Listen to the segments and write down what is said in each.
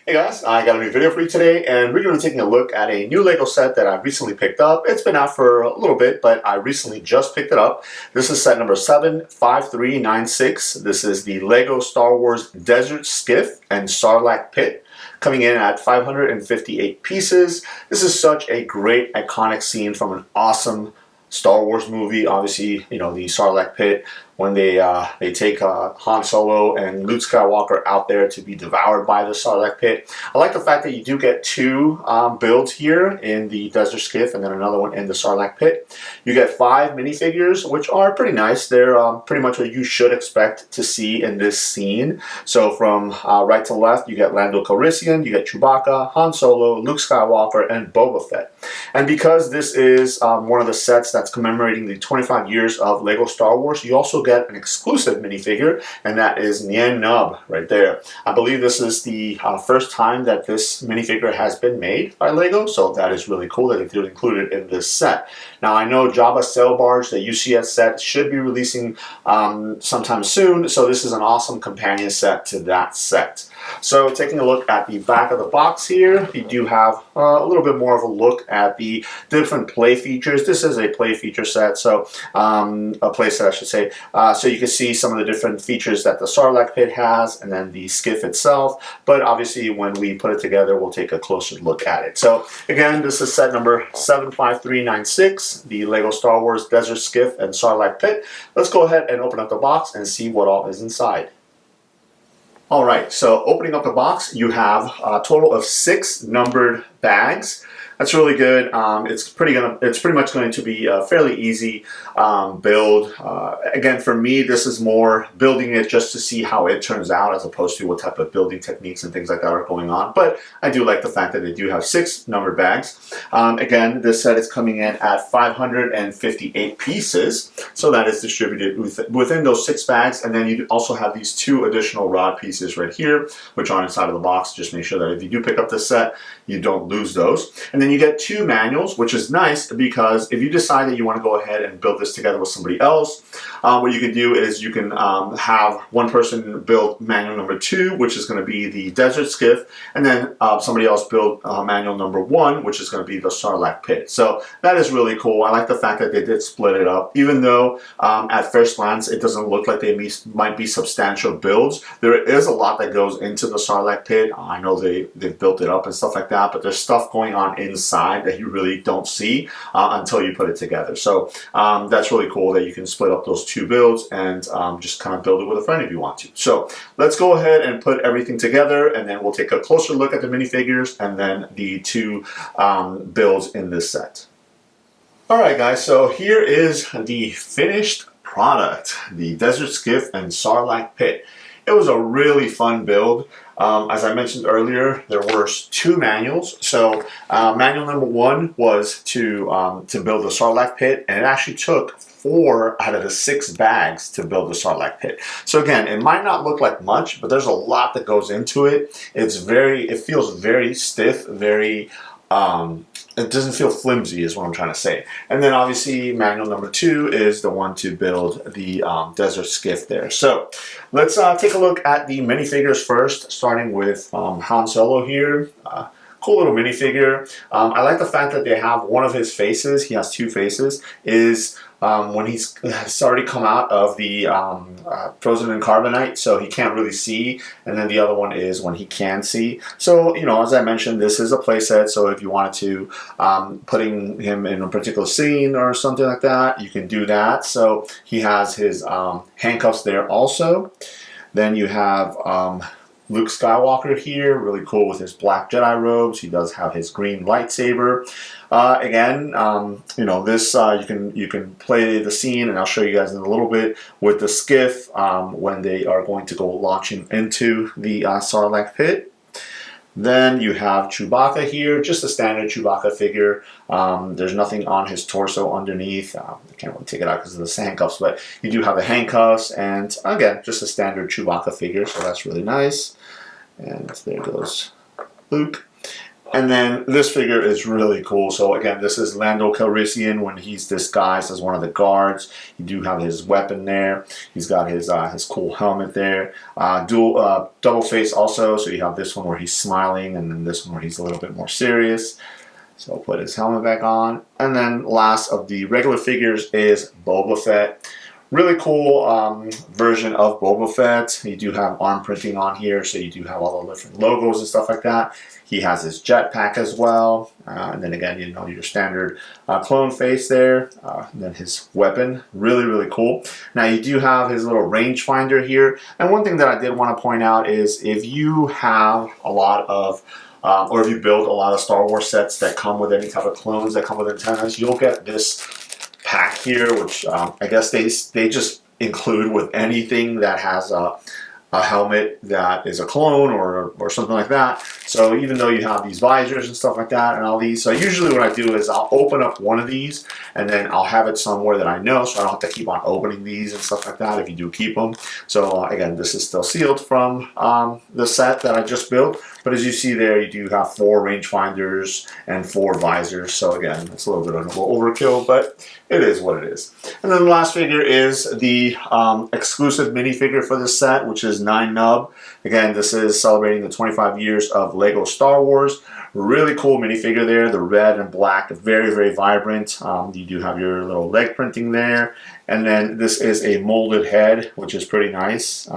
Hey guys, I got a new video for you today, and we're going to be taking a look at a new Lego set that I recently picked up. It's been out for a little bit, but I recently just picked it up. This is set number 75396. This is the Lego Star Wars Desert Skiff and Sarlacc Pit, coming in at 558 pieces. This is such a great iconic scene from an awesome Star Wars movie. Obviously, you know, the Sarlacc Pit, when they take Han Solo and Luke Skywalker out there to be devoured by the Sarlacc Pit. I like the fact that you do get two builds here in the Desert Skiff and then another one in the Sarlacc Pit. You get 5 minifigures, which are pretty nice. They're pretty much what you should expect to see in this scene. So from right to left, you get Lando Calrissian, you get Chewbacca, Han Solo, Luke Skywalker, and Boba Fett. And because this is one of the sets that's commemorating the 25 years of Lego Star Wars, you also get an exclusive minifigure, and that is Nien Nunb right there. I believe this is the first time that this minifigure has been made by Lego, so that is really cool that they did include it in this set. Now I know Jabba's Sail Barge, the UCS set, should be releasing sometime soon, so this is an awesome companion set to that set. So taking a look at the back of the box here, you do have a little bit more of a look at the different play features. This is a play feature set, so a play set I should say. So you can see some of the different features that the Sarlacc Pit has and then the skiff itself, but obviously when we put it together we'll take a closer look at it. So again, this is set number 75396, the Lego Star Wars Desert Skiff and Sarlacc Pit. Let's go ahead and open up the box and see what all is inside. Alright, so opening up the box, you have a total of 6 numbered bags. That's really good. It's pretty much going to be a fairly easy build. Again, for me, this is more building it just to see how it turns out as opposed to what type of building techniques and things like that are going on. But I do like the fact that they do have 6 numbered bags. Again, this set is coming in at 558 pieces. So that is distributed within those 6 bags. And then you also have these 2 additional rod pieces right here, which are inside of the box. Just make sure that if you do pick up this set, you don't lose those. And then you get 2 manuals, which is nice because if you decide that you want to go ahead and build this together with somebody else, what you can do is you can have one person build manual number 2, which is going to be the Desert Skiff, and then somebody else build manual number 1, which is going to be the Sarlacc Pit. So that is really cool. I like the fact that they did split it up, even though at first glance it doesn't look like they might be substantial builds. There is a lot that goes into the Sarlacc Pit. I know they've built it up and stuff like that, but there's stuff going on inside that you really don't see until you put it together. So that's really cool that you can split up those 2 builds and just kind of build it with a friend if you want to. So let's go ahead and put everything together, and then we'll take a closer look at the minifigures and then the 2 builds in this set. Alright guys, so here is the finished product, the Desert Skiff and Sarlacc Pit. It was a really fun build. As I mentioned earlier, there were 2 manuals. So manual number 1 was to build the Sarlacc Pit, and it actually took 4 out of the 6 bags to build the Sarlacc Pit. So again, it might not look like much, but there's a lot that goes into it. It feels very stiff, very it doesn't feel flimsy is what I'm trying to say. And then obviously manual number 2 is the one to build the Desert Skiff there. So let's take a look at the minifigures first, starting with Han Solo here. Cool little minifigure. I like the fact that they have one of his faces, he has 2 faces, is when he's already come out of the frozen in carbonite, so he can't really see, and then the other one is when he can see. So, you know, as I mentioned, this is a playset, so if you wanted to putting him in a particular scene or something like that, you can do that. So he has his handcuffs there also. Then you have Luke Skywalker here, really cool with his black Jedi robes. He does have his green lightsaber. Again, you know, this you can play the scene, and I'll show you guys in a little bit with the skiff when they are going to go launching into the Sarlacc Pit. Then you have Chewbacca here, just a standard Chewbacca figure. There's nothing on his torso underneath. I can't really take it out because of the handcuffs, but you do have the handcuffs, and again, just a standard Chewbacca figure, so that's really nice. And there goes Luke. And then this figure is really cool. So again, this is Lando Calrissian when he's disguised as one of the guards. You do have his weapon there. He's got his cool helmet there. Double face also. So you have this one where he's smiling, and then this one where he's a little bit more serious. So I'll put his helmet back on. And then last of the regular figures is Boba Fett. Really cool version of Boba Fett. You do have arm printing on here, so you do have all the different logos and stuff like that. He has his jetpack as well. And then again, you know, your standard clone face there. And then his weapon. Really, really cool. Now you do have his little rangefinder here. And one thing that I did want to point out is if you have a lot of or if you build a lot of Star Wars sets that come with any type of clones that come with antennas, you'll get this pack here, which I guess they just include with anything that has a helmet that is a clone or something like that. So even though you have these visors and stuff like that and all these, so usually what I do is I'll open up one of these and then I'll have it somewhere that I know, so I don't have to keep on opening these and stuff like that if you do keep them. So again, this is still sealed from the set that I just built. But as you see there, you do have 4 rangefinders and 4 visors. So again, it's a little bit of an overkill, but it is what it is. And then the last figure is the exclusive minifigure for this set, which is 9nub. Again, this is celebrating the 25 years of Lego Star Wars. Really cool minifigure there. The red and black, very, very vibrant. You do have your little leg printing there. And then this is a molded head, which is pretty nice.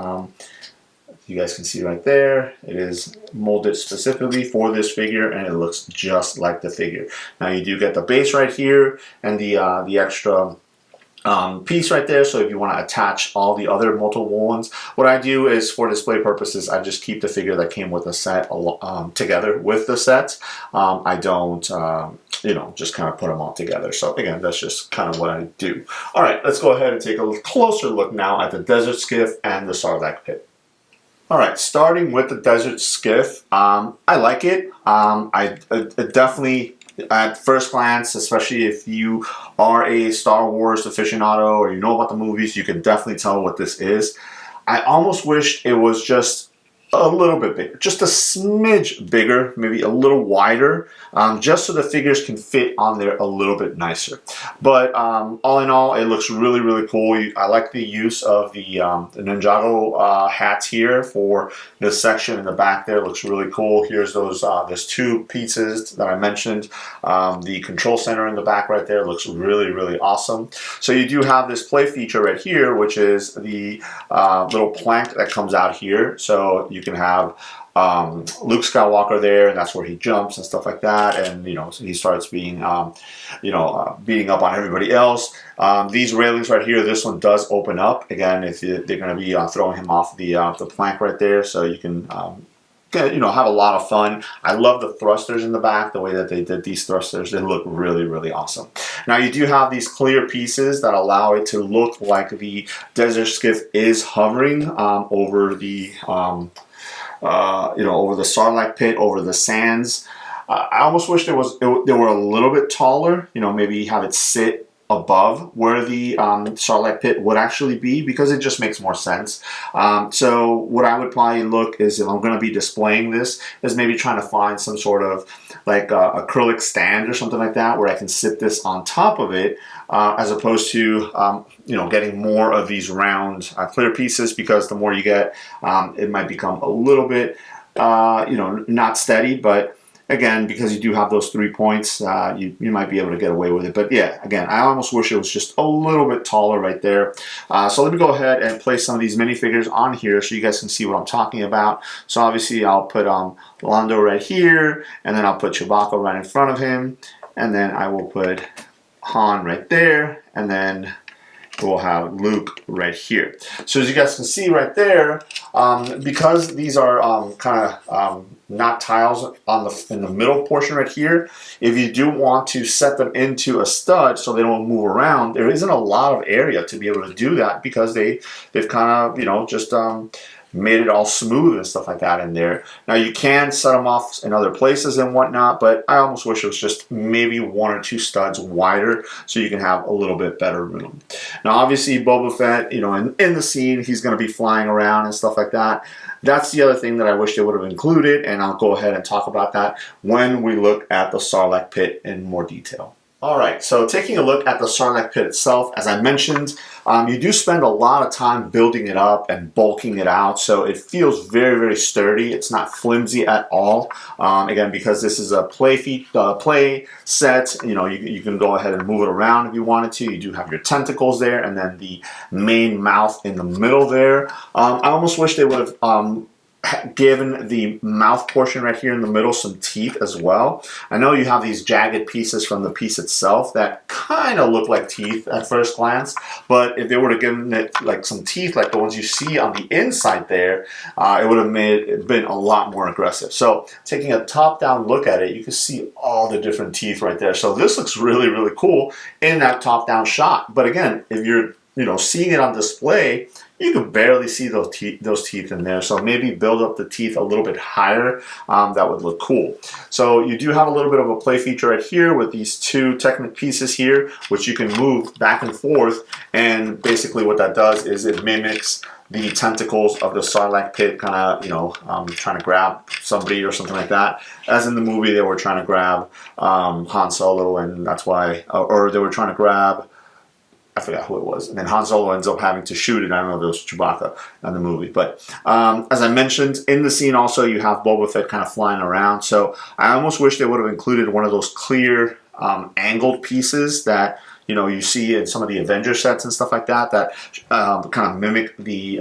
You guys can see right there, it is molded specifically for this figure, and it looks just like the figure. Now you do get the base right here and the extra piece right there, so if you want to attach all the other multiple ones, what I do is for display purposes, I just keep the figure that came with the set together with the set. I don't you know, just kind of put them all together. So again, that's just kind of what I do. All right, let's go ahead and take a closer look now at the Desert Skiff and the Sarlacc Pit. All right, starting with the Desert Skiff, I like it. I definitely, at first glance, especially if you are a Star Wars aficionado or you know about the movies, you can definitely tell what this is. I almost wished it was just a little bit bigger, just a smidge bigger, maybe a little wider, just so the figures can fit on there a little bit nicer. But all in all, it looks really, really cool. I like the use of the Ninjago hats here for this section in the back there. It looks really cool. Here's those there's 2 pieces that I mentioned. The control center in the back right there looks really, really awesome. So you do have this play feature right here, which is the little plank that comes out here. So you can have Luke Skywalker there, and that's where he jumps and stuff like that, and you know, so he starts being beating up on everybody else. These railings right here, this one does open up again if they're going to be throwing him off the plank right there, so you can you know, have a lot of fun. I love the thrusters in the back, the way that they did these thrusters. They look really, really awesome. Now you do have these clear pieces that allow it to look like the Desert Skiff is hovering over the you know, over the Sarlacc Pit, over the sands. I almost wish they were a little bit taller. You know, maybe have it sit above where the Sarlacc Pit would actually be, because it just makes more sense. So what I would probably look is, if I'm going to be displaying this, is maybe trying to find some sort of like acrylic stand or something like that where I can sit this on top of it, as opposed to you know, getting more of these round clear pieces, because the more you get, it might become a little bit you know, not steady. But again, because you do have those 3 points, you might be able to get away with it. But yeah, again, I almost wish it was just a little bit taller right there. So let me go ahead and place some of these minifigures on here so you guys can see what I'm talking about. So obviously I'll put Lando right here, and then I'll put Chewbacca right in front of him, and then I will put Han right there, and then we'll have Luke right here. So as you guys can see right there, because these are kind of not tiles in the middle portion right here, if you do want to set them into a stud so they don't move around, there isn't a lot of area to be able to do that, because they've kind of, you know, just made it all smooth and stuff like that in there. Now you can set them off in other places and whatnot, but I almost wish it was just maybe 1 or 2 studs wider so you can have a little bit better room. Now obviously Boba Fett, you know, in the scene, he's going to be flying around and stuff like that. That's the other thing that I wish they would have included, and I'll go ahead and talk about that when we look at the Sarlacc Pit in more detail. Alright, so taking a look at the Sarlacc Pit itself, as I mentioned, you do spend a lot of time building it up and bulking it out, so it feels very, very sturdy. It's not flimsy at all. Again, because this is a play set, you know, you can go ahead and move it around if you wanted to. You do have your tentacles there, and then the main mouth in the middle there. I almost wish they would have given the mouth portion right here in the middle some teeth as well. I know you have these jagged pieces from the piece itself that kind of look like teeth at first glance, but if they would have given it like some teeth like the ones you see on the inside there, it would have made it been a lot more aggressive. So taking a top-down look at it, you can see all the different teeth right there. So this looks really, really cool in that top-down shot. But again, if you're seeing it on display, you can barely see those teeth in there. So maybe build up the teeth a little bit higher. That would look cool. So you do have a little bit of a play feature right here with these 2 Technic pieces here, which you can move back and forth. And basically what that does is it mimics the tentacles of the Sarlacc Pit, kind of, trying to grab somebody or something like that. As in the movie, they were trying to grab Han Solo, and that's why, or they were trying to grab, I forgot who it was. And then Han Solo ends up having to shoot it. I don't know if it was Chewbacca in the movie. But as I mentioned, in the scene also you have Boba Fett kind of flying around. So I almost wish they would have included one of those clear angled pieces that you see in some of the Avengers sets and stuff like that, that kind of mimic the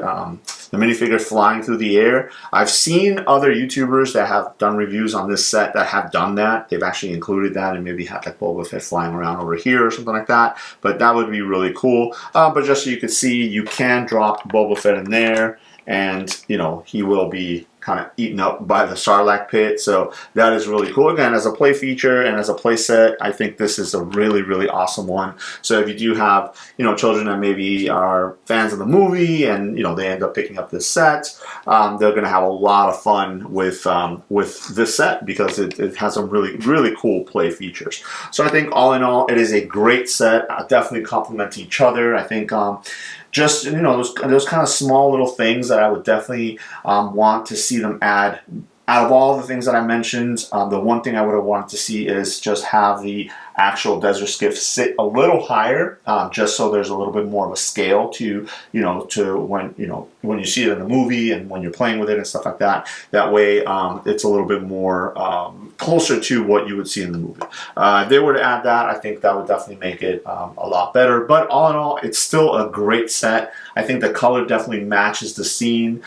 minifigure flying through the air. I've seen other YouTubers that have done reviews on this set that have done that. They've actually included that and maybe had like Boba Fett flying around over here or something like that. But that would be really cool. But just so you can see, you can drop Boba Fett in there, and he will be kind of eaten up by the Sarlacc Pit. So that is really cool. Again, as a play feature and as a play set, I think this is a really, really awesome one. So if you do have, children that maybe are fans of the movie and, they end up picking up this set, they're going to have a lot of fun with this set because it has some really, really cool play features. So I think all in all, it is a great set. Definitely complement each other. I think just those kind of small little things that I would definitely want to see them add. Out of all the things that I mentioned, the one thing I would have wanted to see is just have the actual Desert Skiff sit a little higher, just so there's a little bit more of a scale to when you see it in the movie and when you're playing with it and stuff like that. That way, it's a little bit more closer to what you would see in the movie. If they were to add that, I think that would definitely make it a lot better. But all in all, it's still a great set. I think the color definitely matches the scene.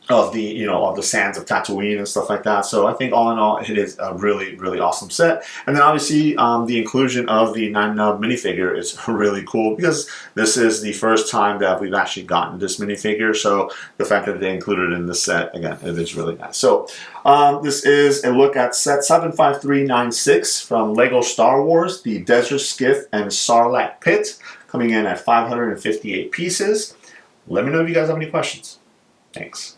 Of the sands of Tatooine and stuff like that. So I think all in all, it is a really, really awesome set. And then obviously the inclusion of the 9-nub minifigure is really cool because this is the first time that we've actually gotten this minifigure. So the fact that they included it in the set, again, it is really nice. So this is a look at set 75396 from Lego Star Wars, the Desert Skiff and Sarlacc Pit, coming in at 558 pieces. Let me know if you guys have any questions. Thanks.